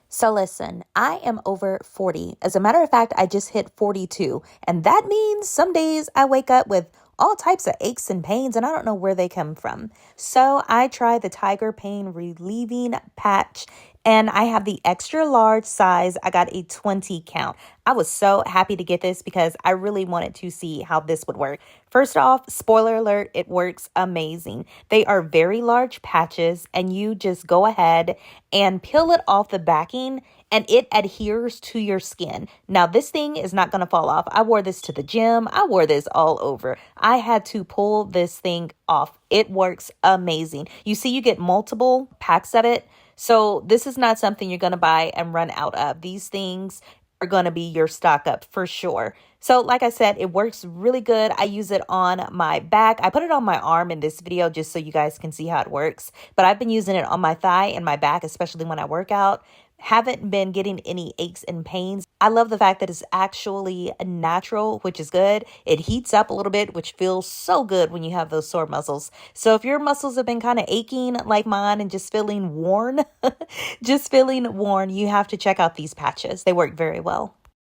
So listen, I am over 40. As a matter of fact, I just hit 42. And that means some days I wake up with all types of aches and pains, and I don't know where they come from. So I tried the Tiger Pain Relieving Patch, and I have the extra large size. I got a 20 count. I was so happy to get this because I really wanted to see how this would work. First off, spoiler alert, it works amazing. They are very large patches, and you just go ahead and peel it off the backing, and it adheres to your skin. Now, this thing is not going to fall off. I wore this to the gym. I wore this all over. I had to pull this thing off. It works amazing. You see, you get multiple packs of it. So this is not something you're going to buy and run out of. These things are going to be your stock up for sure. So like I said, it works really good. I use it on my back. I put it on my arm in this video just so you guys can see how it works. But I've been using it on my thigh and my back, especially when I work out. Haven't been getting any aches and pains. I love the fact that it's actually natural, which is good. It heats up a little bit, which feels so good when you have those sore muscles. So if your muscles have been kind of aching like mine and just feeling worn, you have to check out these patches. They work very well.